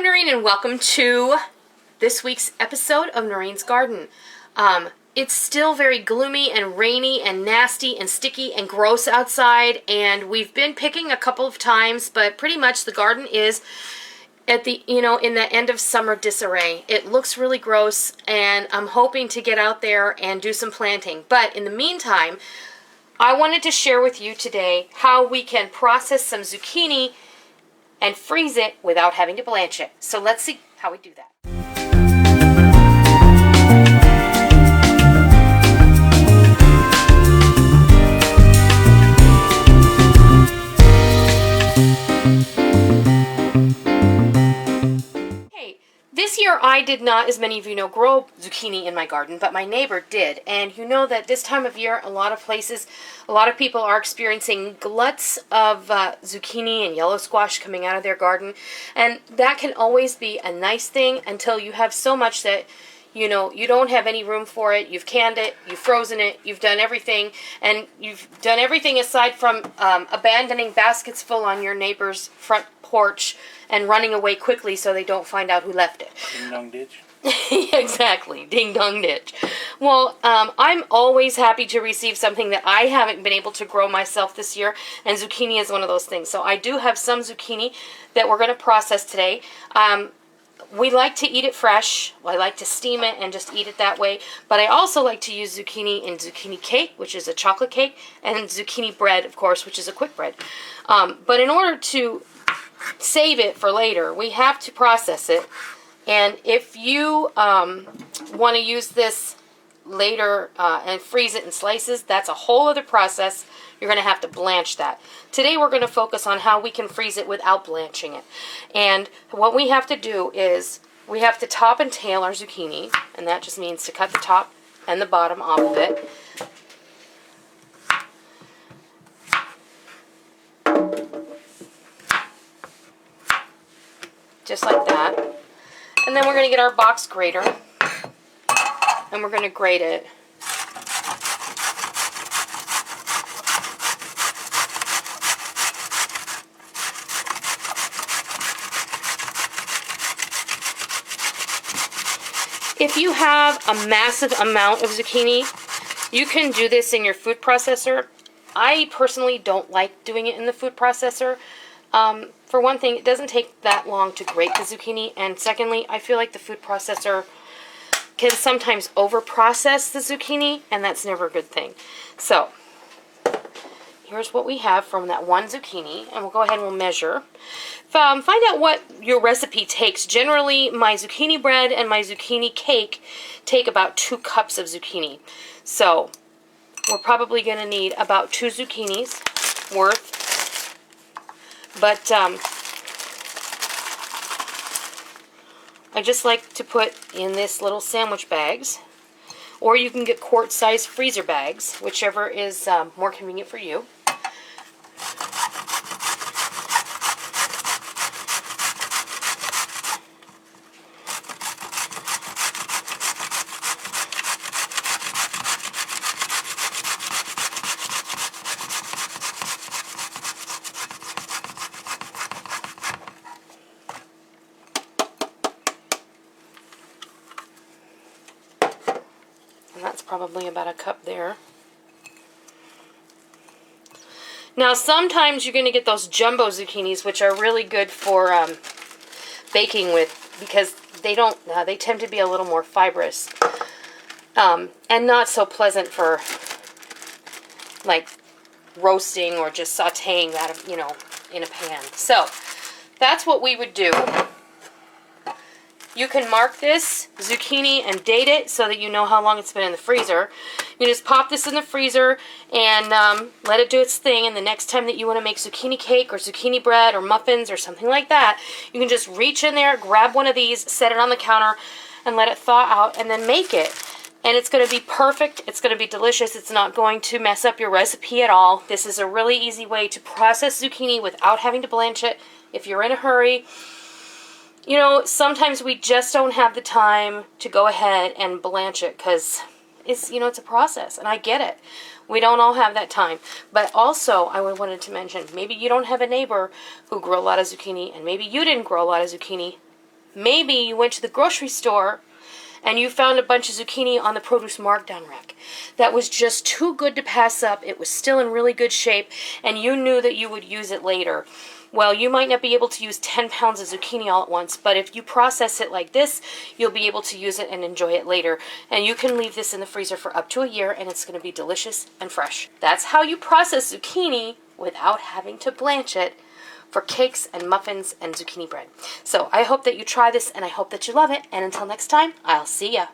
Noreen and welcome to this week's episode of Noreen's Garden. It's still very gloomy and rainy and nasty and sticky and gross outside, and we've been picking a couple of times, but pretty much the garden is at the, in the end of summer disarray. It looks really gross, and I'm hoping to get out there and do some planting. But in the meantime, I wanted to share with you today how we can process some zucchini and freeze it without having to blanch it. So let's see how we do that. This year I did not, as many of you know, grow zucchini in my garden, but my neighbor did. And you know that this time of year, a lot of places, a lot of people are experiencing gluts of zucchini and yellow squash coming out of their garden. And that can always be a nice thing until you have so much that, you don't have any room for it. You've canned it, you've frozen it, you've done everything. And you've done everything aside from abandoning baskets full on your neighbor's front porch and running away quickly so they don't find out who left it. Ding dong ditch. Exactly, ding dong ditch. Well, I'm always happy to receive something that I haven't been able to grow myself this year, and zucchini is one of those things. So I do have some zucchini that we're going to process today. We like to eat it fresh. I like to steam it and just eat it that way. But I also like to use zucchini in zucchini cake, which is a chocolate cake, and zucchini bread, of course, which is a quick bread. But in order to save it for later, we have to process it. And if you want to use this later and freeze it in slices, that's a whole other process. You're going to have to blanch that. Today we're going to focus on how we can freeze it without blanching it. And what we have to do is we have to top and tail our zucchini, and that just means to cut the top and the bottom off of it. Just like that. And then we're going to get our box grater and we're going to grate it. If you have a massive amount of zucchini, you can do this in your food processor. I personally don't like doing it in the food processor. For one thing, it doesn't take that long to grate the zucchini, and secondly, I feel like the food processor can sometimes over-process the zucchini, and that's never a good thing. So, here's what we have from that one zucchini, and we'll go ahead and we'll measure. Find out what your recipe takes. Generally, my zucchini bread and my zucchini cake take about 2 cups of zucchini. So, we're probably going to need about 2 zucchinis worth. But I just like to put in this little sandwich bags, or you can get quart-sized freezer bags, whichever is more convenient for you. That's probably about a cup there. Now sometimes you're going to get those jumbo zucchinis, which are really good for baking with, because they tend to be a little more fibrous and not so pleasant for like roasting or just sautéing that, in a pan. So that's what we would do. You can mark this zucchini and date it so that you know how long it's been in the freezer. You just pop this in the freezer and let it do its thing, and the next time that you want to make zucchini cake or zucchini bread or muffins or something like that, you can just reach in there, grab one of these, set it on the counter, and let it thaw out, and then make it. And it's going to be perfect. It's going to be delicious. It's not going to mess up your recipe at all. This is a really easy way to process zucchini without having to blanch it. If you're in a hurry, sometimes we just don't have the time to go ahead and blanch it because it's a process, and I get it. We don't all have that time. But also, I wanted to mention, maybe you don't have a neighbor who grew a lot of zucchini, and maybe you didn't grow a lot of zucchini. Maybe you went to the grocery store and you found a bunch of zucchini on the produce markdown rack that was just too good to pass up. It was still in really good shape, and you knew that you would use it later. Well, you might not be able to use 10 pounds of zucchini all at once, but if you process it like this, you'll be able to use it and enjoy it later. And you can leave this in the freezer for up to a year, and it's going to be delicious and fresh. That's how you process zucchini without having to blanch it for cakes and muffins and zucchini bread. So I hope that you try this, and I hope that you love it. And until next time, I'll see ya.